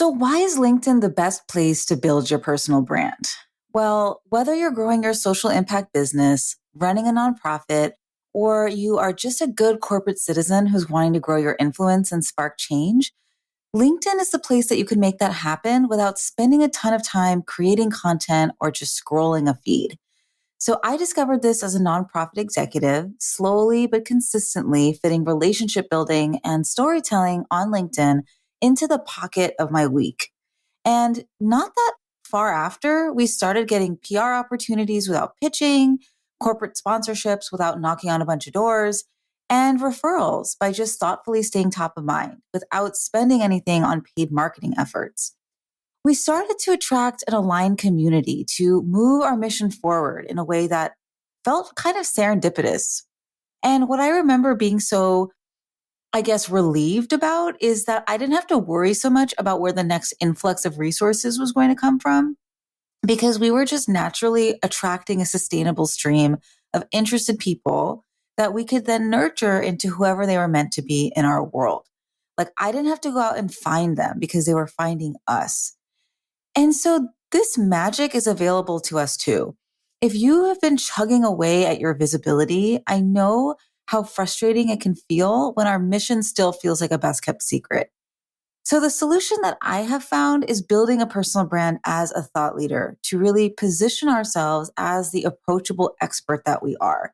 So, why is LinkedIn the best place to build your personal brand? Well, whether you're growing your social impact business, running a nonprofit, or you are just a good corporate citizen who's wanting to grow your influence and spark change, LinkedIn is the place that you can make that happen without spending a ton of time creating content or just scrolling a feed. So I discovered this as a nonprofit executive, slowly but consistently fitting relationship building and storytelling on LinkedIn into the pocket of my week. And not that far after, we started getting PR opportunities without pitching, corporate sponsorships without knocking on a bunch of doors, and referrals by just thoughtfully staying top of mind without spending anything on paid marketing efforts. We started to attract an aligned community to move our mission forward in a way that felt kind of serendipitous. And what I remember being so, I guess, relieved about is that I didn't have to worry so much about where the next influx of resources was going to come from because we were just naturally attracting a sustainable stream of interested people that we could then nurture into whoever they were meant to be in our world. Like I didn't have to go out and find them because they were finding us. And so this magic is available to us too. If you have been chugging away at your visibility, I know how frustrating it can feel when our mission still feels like a best kept secret. So the solution that I have found is building a personal brand as a thought leader to really position ourselves as the approachable expert that we are.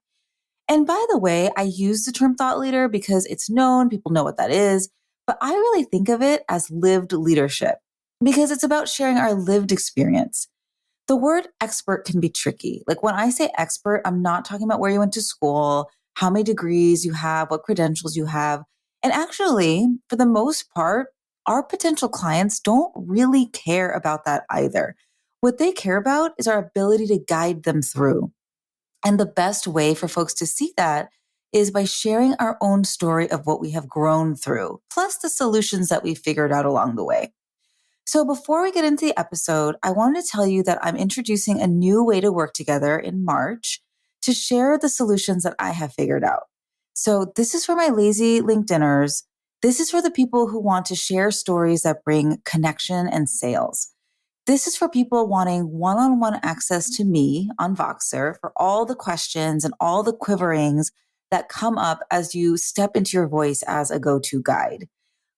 And by the way, I use the term thought leader because it's known, people know what that is, but I really think of it as lived leadership because it's about sharing our lived experience. The word expert can be tricky. Like when I say expert, I'm not talking about where you went to school, how many degrees you have, what credentials you have. And actually, for the most part, our potential clients don't really care about that either. What they care about is our ability to guide them through. And the best way for folks to see that is by sharing our own story of what we have grown through, plus the solutions that we figured out along the way. So before we get into the episode, I wanted to tell you that I'm introducing a new way to work together in March to share the solutions that I have figured out. So this is for my lazy LinkedIners. This is for the people who want to share stories that bring connection and sales. This is for people wanting one-on-one access to me on Voxer for all the questions and all the quiverings that come up as you step into your voice as a go-to guide.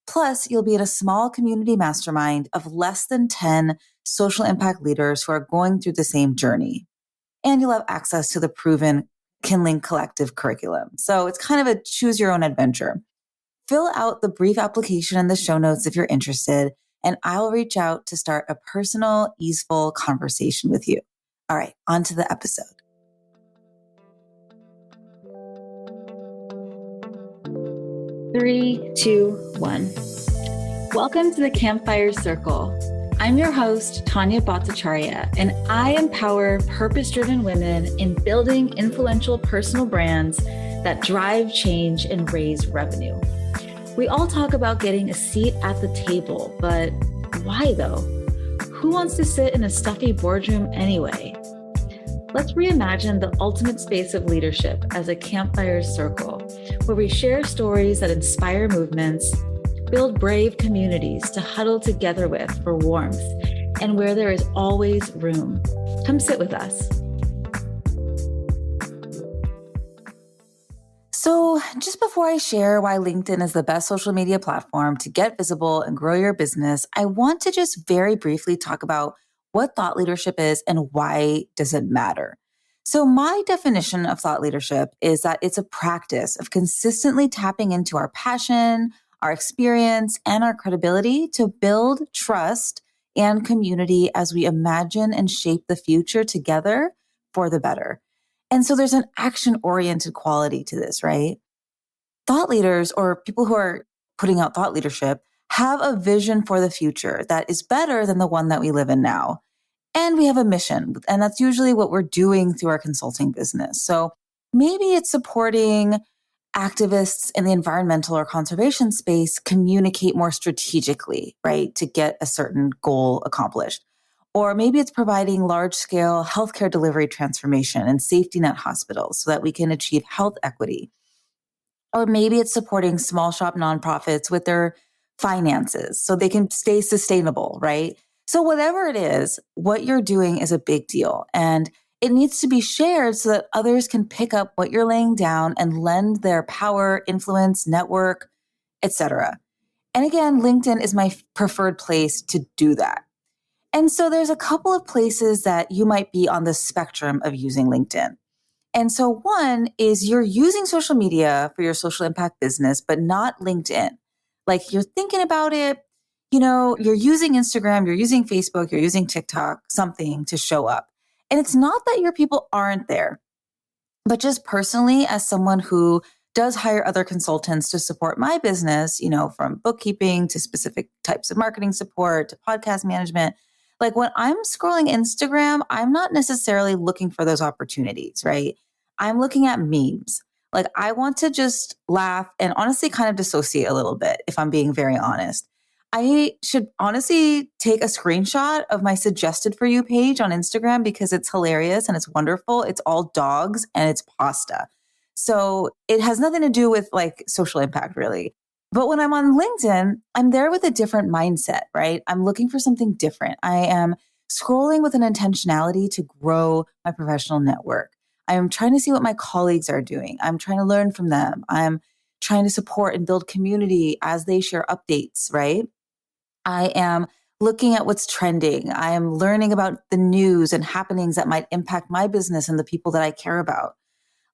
Plus, you'll be in a small community mastermind of less than 10 social impact leaders who are going through the same journey. And you'll have access to the proven Kindling Collective curriculum. So it's kind of a choose your own adventure. Fill out the brief application in the show notes if you're interested, and I'll reach out to start a personal, easeful conversation with you. All right, on to the episode. Three, two, one. Welcome to the Campfire Circle. I'm your host, Tania Bhattacharyya, and I empower purpose-driven women in building influential personal brands that drive change and raise revenue. We all talk about getting a seat at the table, but why though? Who wants to sit in a stuffy boardroom anyway? Let's reimagine the ultimate space of leadership as a campfire circle, where we share stories that inspire movements, build brave communities to huddle together with for warmth, and where there is always room. Come sit with us. So just before I share why LinkedIn is the best social media platform to get visible and grow your business, I want to just very briefly talk about what thought leadership is and why does it matter. So my definition of thought leadership is that it's a practice of consistently tapping into our passion, our experience, and our credibility to build trust and community as we imagine and shape the future together for the better. And so there's an action-oriented quality to this, right? Thought leaders or people who are putting out thought leadership have a vision for the future that is better than the one that we live in now. And we have a mission, and that's usually what we're doing through our consulting business. So maybe it's supporting activists in the environmental or conservation space communicate more strategically, right, to get a certain goal accomplished. Or maybe it's providing large-scale healthcare delivery transformation and safety net hospitals so that we can achieve health equity. Or maybe it's supporting small shop nonprofits with their finances so they can stay sustainable, right? So whatever it is, what you're doing is a big deal. And it needs to be shared so that others can pick up what you're laying down and lend their power, influence, network, etc. And again, LinkedIn is my preferred place to do that. And so there's a couple of places that you might be on the spectrum of using LinkedIn. And so one is you're using social media for your social impact business, but not LinkedIn. Like you're thinking about it, you're using Instagram, you're using Facebook, you're using TikTok, something to show up. And it's not that your people aren't there, but just personally, as someone who does hire other consultants to support my business, from bookkeeping to specific types of marketing support to podcast management, like when I'm scrolling Instagram, I'm not necessarily looking for those opportunities, right? I'm looking at memes. Like I want to just laugh and honestly kind of dissociate a little bit, if I'm being very honest. I should honestly take a screenshot of my suggested for you page on Instagram because it's hilarious and it's wonderful. It's all dogs and it's pasta. So it has nothing to do with like social impact really. But when I'm on LinkedIn, I'm there with a different mindset, right? I'm looking for something different. I am scrolling with an intentionality to grow my professional network. I am trying to see what my colleagues are doing. I'm trying to learn from them. I'm trying to support and build community as they share updates, right? I am looking at what's trending. I am learning about the news and happenings that might impact my business and the people that I care about.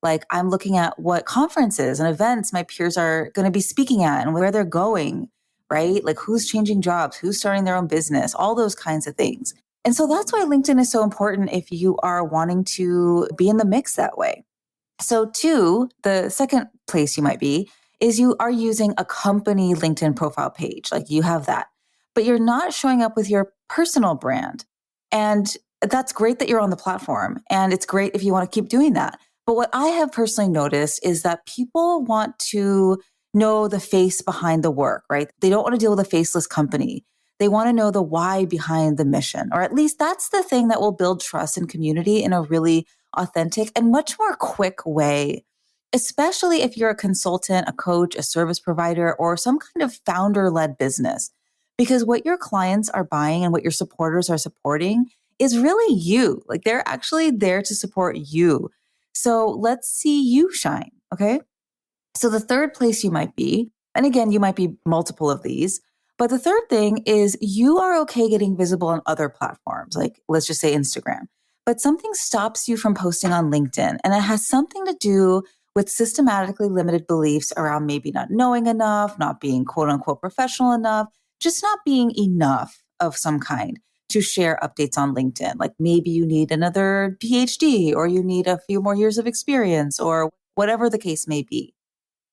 Like I'm looking at what conferences and events my peers are going to be speaking at and where they're going, right? Like who's changing jobs, who's starting their own business, all those kinds of things. And so that's why LinkedIn is so important if you are wanting to be in the mix that way. So two, the second place you might be is you are using a company LinkedIn profile page. Like you have that, but you're not showing up with your personal brand. And that's great that you're on the platform. And it's great if you want to keep doing that. But what I have personally noticed is that people want to know the face behind the work, right? They don't want to deal with a faceless company. They want to know the why behind the mission, or at least that's the thing that will build trust and community in a really authentic and much more quick way, especially if you're a consultant, a coach, a service provider, or some kind of founder-led business. Because what your clients are buying and what your supporters are supporting is really you. Like they're actually there to support you. So let's see you shine. Okay. So the third place you might be, and again, you might be multiple of these, but the third thing is you are okay getting visible on other platforms, like let's just say Instagram, but something stops you from posting on LinkedIn. And it has something to do with systematically limited beliefs around maybe not knowing enough, not being quote unquote professional enough, just not being enough of some kind to share updates on LinkedIn. Like maybe you need another PhD or you need a few more years of experience or whatever the case may be.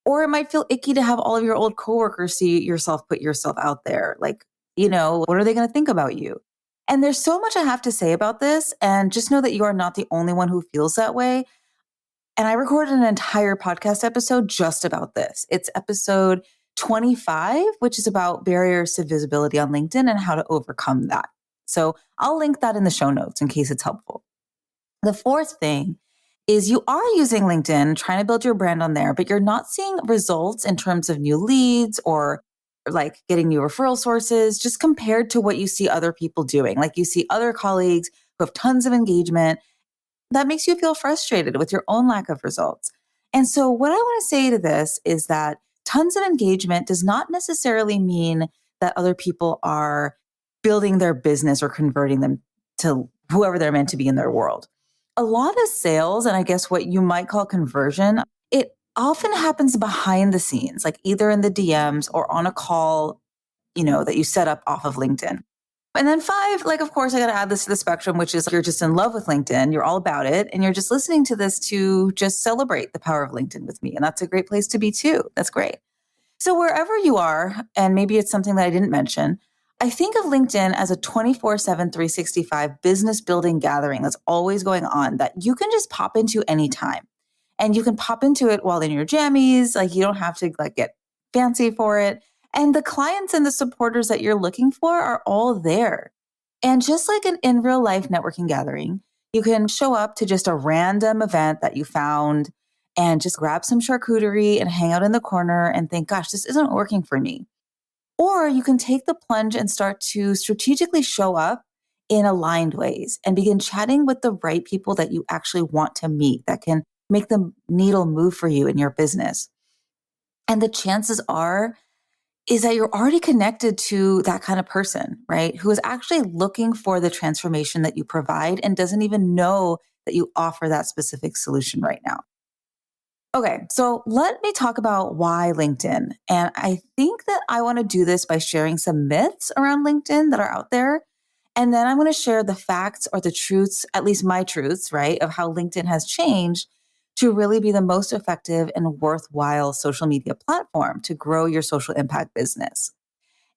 Or it might feel icky to have all of your old coworkers see yourself put yourself out there. Like, what are they going to think about you? And there's so much I have to say about this. And just know that you are not the only one who feels that way. And I recorded an entire podcast episode just about this. It's episode 25, which is about barriers to visibility on LinkedIn and how to overcome that. So I'll link that in the show notes in case it's helpful. The fourth thing is you are using LinkedIn, trying to build your brand on there, but you're not seeing results in terms of new leads or like getting new referral sources, just compared to what you see other people doing. Like you see other colleagues who have tons of engagement. That makes you feel frustrated with your own lack of results. And so what I want to say to this is that tons of engagement does not necessarily mean that other people are building their business or converting them to whoever they're meant to be in their world. A lot of sales, and I guess what you might call conversion, it often happens behind the scenes, like either in the DMs or on a call, that you set up off of LinkedIn. And then five, like, of course, I got to add this to the spectrum, which is you're just in love with LinkedIn. You're all about it. And you're just listening to this to just celebrate the power of LinkedIn with me. And that's a great place to be too. That's great. So wherever you are, and maybe it's something that I didn't mention, I think of LinkedIn as a 24/7, 365 business building gathering that's always going on that you can just pop into anytime. And you can pop into it while in your jammies. Like you don't have to get fancy for it. And the clients and the supporters that you're looking for are all there. And just like in real life networking gathering, you can show up to just a random event that you found and just grab some charcuterie and hang out in the corner and think, gosh, this isn't working for me. Or you can take the plunge and start to strategically show up in aligned ways and begin chatting with the right people that you actually want to meet that can make the needle move for you in your business. And the chances are is that you're already connected to that kind of person, right? Who is actually looking for the transformation that you provide and doesn't even know that you offer that specific solution right now. Okay, so let me talk about why LinkedIn. And I think that I want to do this by sharing some myths around LinkedIn that are out there. And then I'm going to share the facts or the truths, at least my truths, right, of how LinkedIn has changed to really be the most effective and worthwhile social media platform to grow your social impact business.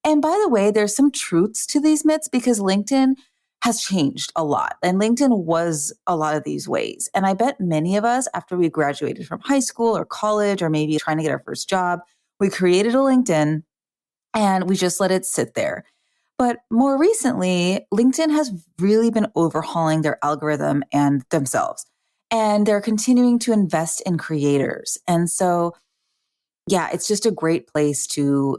And by the way, there's some truths to these myths because LinkedIn has changed a lot. And LinkedIn was a lot of these ways. And I bet many of us, after we graduated from high school or college, or maybe trying to get our first job, we created a LinkedIn and we just let it sit there. But more recently, LinkedIn has really been overhauling their algorithm and themselves. And they're continuing to invest in creators. And so, yeah, it's just a great place to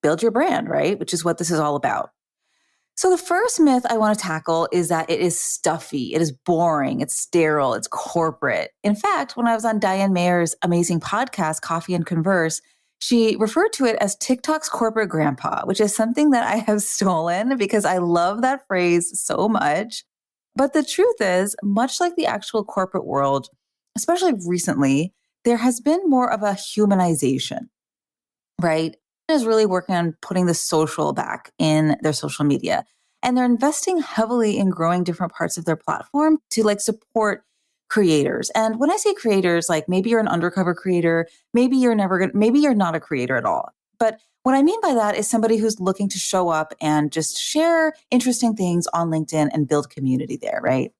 build your brand, right? Which is what this is all about. So the first myth I want to tackle is that it is stuffy, it is boring, it's sterile, it's corporate. In fact, when I was on Diane Mayer's amazing podcast, Coffee and Converse, she referred to it as TikTok's corporate grandpa, which is something that I have stolen because I love that phrase so much. But the truth is, much like the actual corporate world, especially recently, there has been more of a humanization, right? Is really working on putting the social back in their social media. And they're investing heavily in growing different parts of their platform to like support creators. And when I say creators, like maybe you're an undercover creator, maybe you're not a creator at all. But what I mean by that is somebody who's looking to show up and just share interesting things on LinkedIn and build community there, right?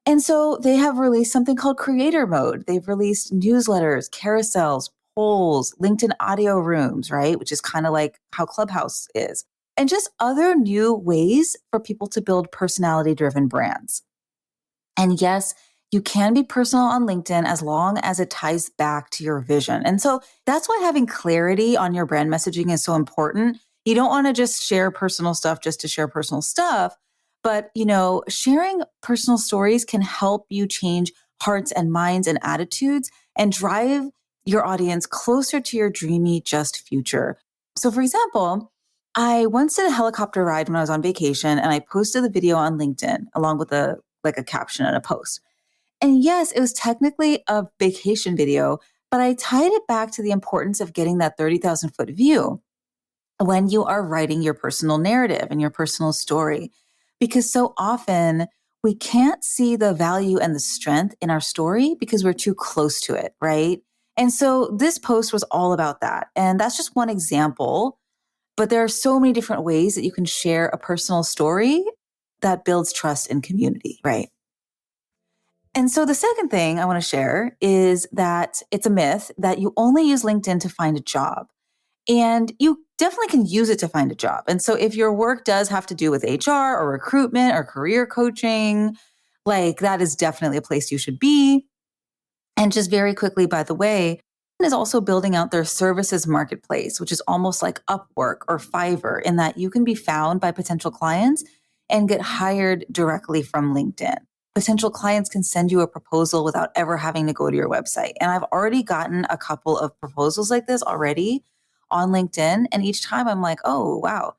And so they have released something called creator mode. They've released newsletters, carousels, polls, LinkedIn audio rooms, right? Which is kind of like how Clubhouse is, and just other new ways for people to build personality driven brands. And yes, you can be personal on LinkedIn as long as it ties back to your vision. And so that's why having clarity on your brand messaging is so important. You don't want to just share personal stuff just to share personal stuff. But, sharing personal stories can help you change hearts and minds and attitudes and drive your audience closer to your dreamy, just future. So, for example, I once did a helicopter ride when I was on vacation and I posted the video on LinkedIn along with a caption and a post. And yes, it was technically a vacation video, but I tied it back to the importance of getting that 30,000 foot view when you are writing your personal narrative and your personal story. Because so often we can't see the value and the strength in our story because we're too close to it, right? And so this post was all about that. And that's just one example, but there are so many different ways that you can share a personal story that builds trust and community, right? And so the second thing I want to share is that it's a myth that you only use LinkedIn to find a job. And you definitely can use it to find a job. And so if your work does have to do with HR or recruitment or career coaching, like that is definitely a place you should be. And just very quickly, by the way, is also building out their services marketplace, which is almost like Upwork or Fiverr, in that you can be found by potential clients and get hired directly from LinkedIn. Potential clients can send you a proposal without ever having to go to your website. And I've already gotten a couple of proposals like this already on LinkedIn. And each time I'm like, oh, wow.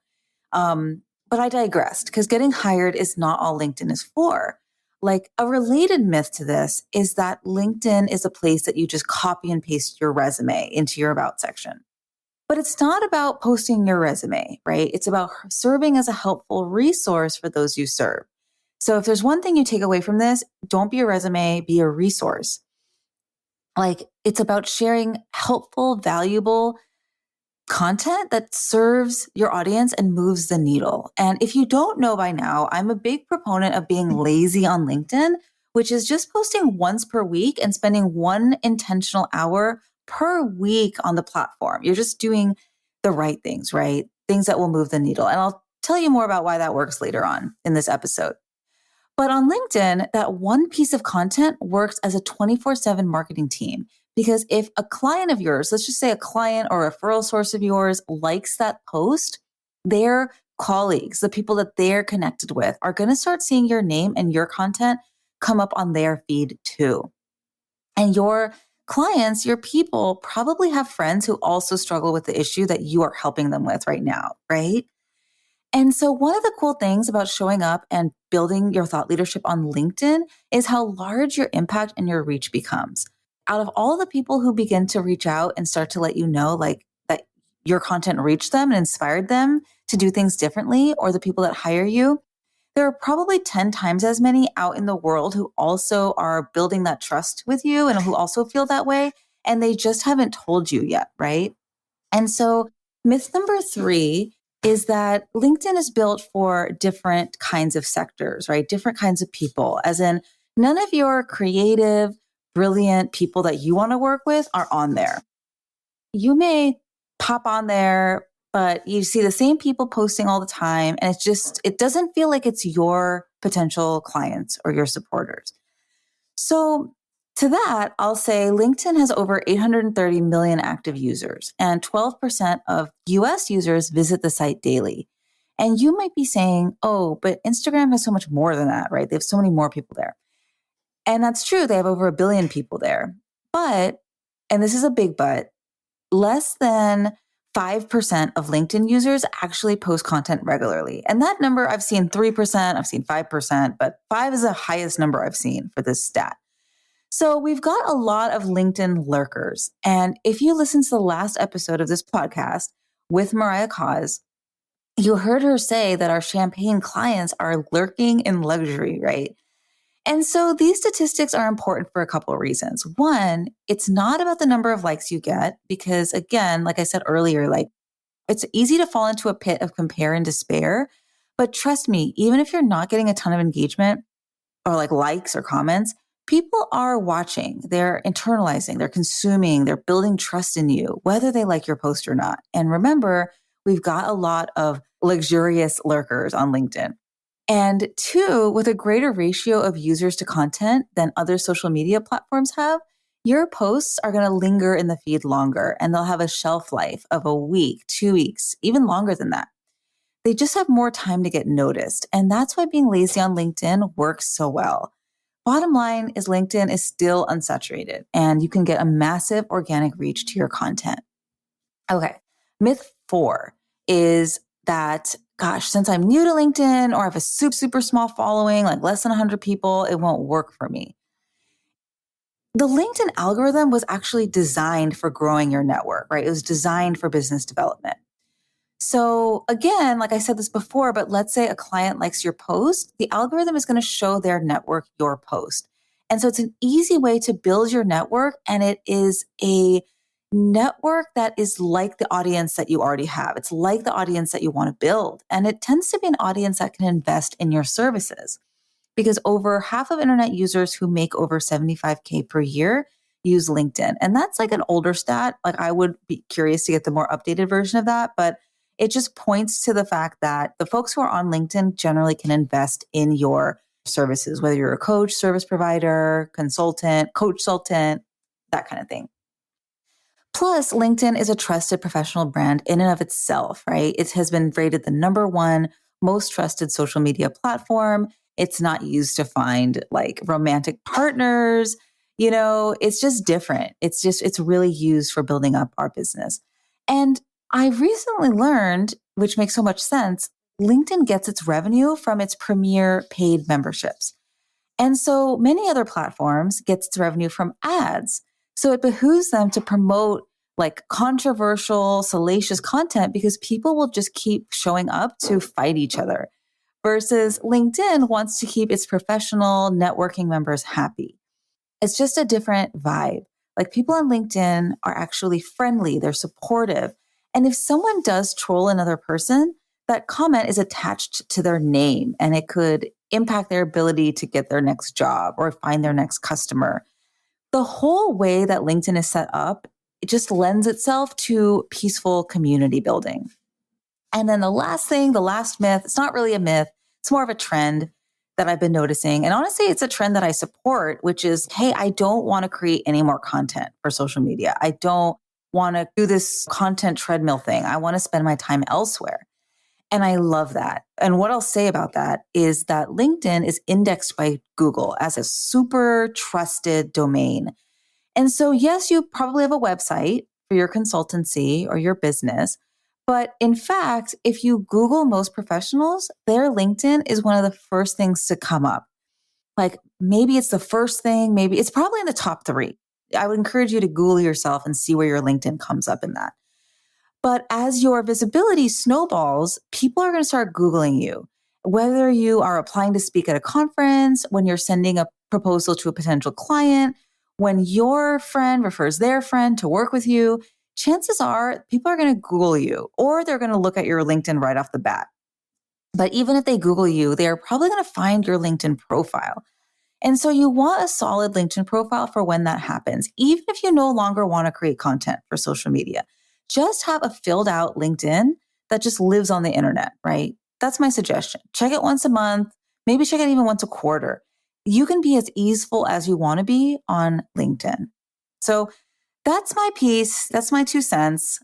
But I digressed because getting hired is not all LinkedIn is for. Like a related myth to this is that LinkedIn is a place that you just copy and paste your resume into your about section. But it's not about posting your resume, right? It's about serving as a helpful resource for those you serve. So if there's one thing you take away from this, don't be a resume, be a resource. Like it's about sharing helpful, valuable content that serves your audience and moves the needle. And if you don't know by now, I'm a big proponent of being lazy on LinkedIn, which is just posting once per week and spending one intentional hour per week on the platform. You're just doing the right things, right? Things that will move the needle. And I'll tell you more about why that works later on in this episode. But on LinkedIn, that one piece of content works as a 24/7 marketing team Because if a client of yours, let's just say a client or a referral source of yours likes that post, their colleagues, the people that they're connected with, are going to start seeing your name and your content come up on their feed too. And your clients, your people probably have friends who also struggle with the issue that you are helping them with right now, right? And so one of the cool things about showing up and building your thought leadership on LinkedIn is how large your impact and your reach becomes. Out of all the people who begin to reach out and start to let you know like that your content reached them and inspired them to do things differently, or the people that hire you, there are probably 10 times as many out in the world who also are building that trust with you and who also feel that way. And they just haven't told you yet, right? And so myth number 3 is that LinkedIn is built for different kinds of sectors, right? Different kinds of people, as in none of your creative, brilliant people that you want to work with are on there. You may pop on there, but you see the same people posting all the time. And it doesn't feel like it's your potential clients or your supporters. So to that, I'll say LinkedIn has over 830 million active users, and 12% of US users visit the site daily. And you might be saying, oh, but Instagram has so much more than that, right? They have so many more people there. And that's true. They have over 1 billion people there. But, and this is a big but, less than 5% of LinkedIn users actually post content regularly. And that number, I've seen 3%, I've seen 5%, but 5 is the highest number I've seen for this stat. So we've got a lot of LinkedIn lurkers. And if you listen to the last episode of this podcast with Mariah Cause, you heard her say that our champagne clients are lurking in luxury, right? And so these statistics are important for a couple of reasons. One, it's not about the number of likes you get, because again, like I said earlier, like it's easy to fall into a pit of compare and despair. But trust me, even if you're not getting a ton of engagement or like likes or comments, people are watching, they're internalizing, they're consuming, they're building trust in you, whether they like your post or not. And remember, we've got a lot of luxurious lurkers on LinkedIn. And 2, with a greater ratio of users to content than other social media platforms have, your posts are going to linger in the feed longer, and they'll have a shelf life of a week, 2 weeks, even longer than that. They just have more time to get noticed. And that's why being lazy on LinkedIn works so well. Bottom line is LinkedIn is still unsaturated, and you can get a massive organic reach to your content. Okay. Myth 4 is that, gosh, since I'm new to LinkedIn or I have a super small following, like less than 100 people, it won't work for me. The LinkedIn algorithm was actually designed for growing your network, right? It was designed for business development. So again, like I said this before, but let's say a client likes your post, the algorithm is going to show their network your post. And so it's an easy way to build your network, and it is a network that is like the audience that you already have. It's like the audience that you want to build. And it tends to be an audience that can invest in your services, because over half of internet users who make over 75K per year use LinkedIn. And that's like an older stat. Like I would be curious to get the more updated version of that, but it just points to the fact that the folks who are on LinkedIn generally can invest in your services, whether you're a coach, service provider, consultant, coach-sultant, that kind of thing. Plus, LinkedIn is a trusted professional brand in and of itself, right? It has been rated the number 1 most trusted social media platform. It's not used to find like romantic partners. You know, it's just different. It's really used for building up our business. And I recently learned, which makes so much sense, LinkedIn gets its revenue from its premier paid memberships. And so many other platforms get its revenue from ads. So it behooves them to promote like controversial, salacious content, because people will just keep showing up to fight each other. Versus LinkedIn wants to keep its professional networking members happy. It's just a different vibe. Like people on LinkedIn are actually friendly, they're supportive. And if someone does troll another person, that comment is attached to their name, and it could impact their ability to get their next job or find their next customer. The whole way that LinkedIn is set up, it just lends itself to peaceful community building. And then the last thing, the last myth, it's not really a myth, it's more of a trend that I've been noticing. And honestly, it's a trend that I support, which is, hey, I don't want to create any more content for social media. I don't want to do this content treadmill thing. I want to spend my time elsewhere. And I love that. And what I'll say about that is that LinkedIn is indexed by Google as a super trusted domain. And so, yes, you probably have a website for your consultancy or your business. But in fact, if you Google most professionals, their LinkedIn is one of the first things to come up. Like maybe it's the first thing, maybe it's probably in the top 3. I would encourage you to Google yourself and see where your LinkedIn comes up in that. But as your visibility snowballs, people are going to start Googling you. Whether you are applying to speak at a conference, when you're sending a proposal to a potential client, when your friend refers their friend to work with you, chances are people are going to Google you or they're going to look at your LinkedIn right off the bat. But even if they Google you, they are probably going to find your LinkedIn profile. And so you want a solid LinkedIn profile for when that happens, even if you no longer want to create content for social media. Just have a filled out LinkedIn that just lives on the internet, right? That's my suggestion. Check it once a month, maybe check it even once a quarter. You can be as easeful as you want to be on LinkedIn. So that's my piece. That's my 2 cents.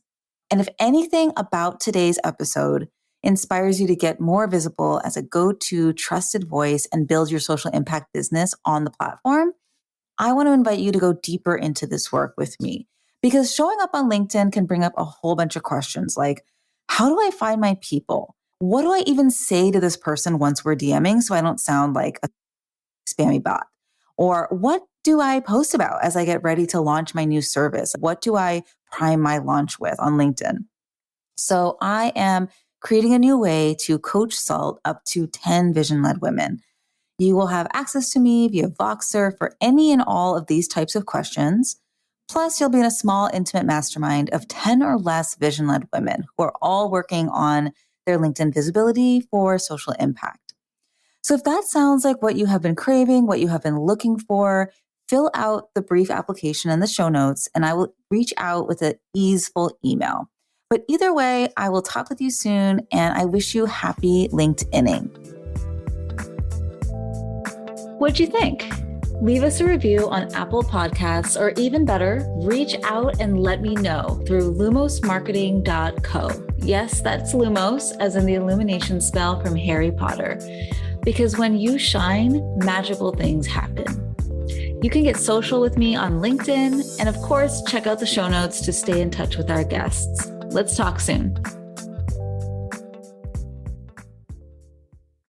And if anything about today's episode inspires you to get more visible as a go-to trusted voice and build your social impact business on the platform, I want to invite you to go deeper into this work with me. Because showing up on LinkedIn can bring up a whole bunch of questions like, how do I find my people? What do I even say to this person once we're DMing so I don't sound like a spammy bot? Or what do I post about as I get ready to launch my new service? What do I prime my launch with on LinkedIn? So I am creating a new way to coach SALT up to 10 vision-led women. You will have access to me via Voxer for any and all of these types of questions. Plus, you'll be in a small, intimate mastermind of 10 or less vision-led women who are all working on their LinkedIn visibility for social impact. So if that sounds like what you have been craving, what you have been looking for, fill out the brief application in the show notes, and I will reach out with an easeful email. But either way, I will talk with you soon, and I wish you happy LinkedIning. What'd you think? Leave us a review on Apple Podcasts, or even better, reach out and let me know through lumosmarketing.co. Yes, that's Lumos, as in the illumination spell from Harry Potter. Because when you shine, magical things happen. You can get social with me on LinkedIn, and of course, check out the show notes to stay in touch with our guests. Let's talk soon.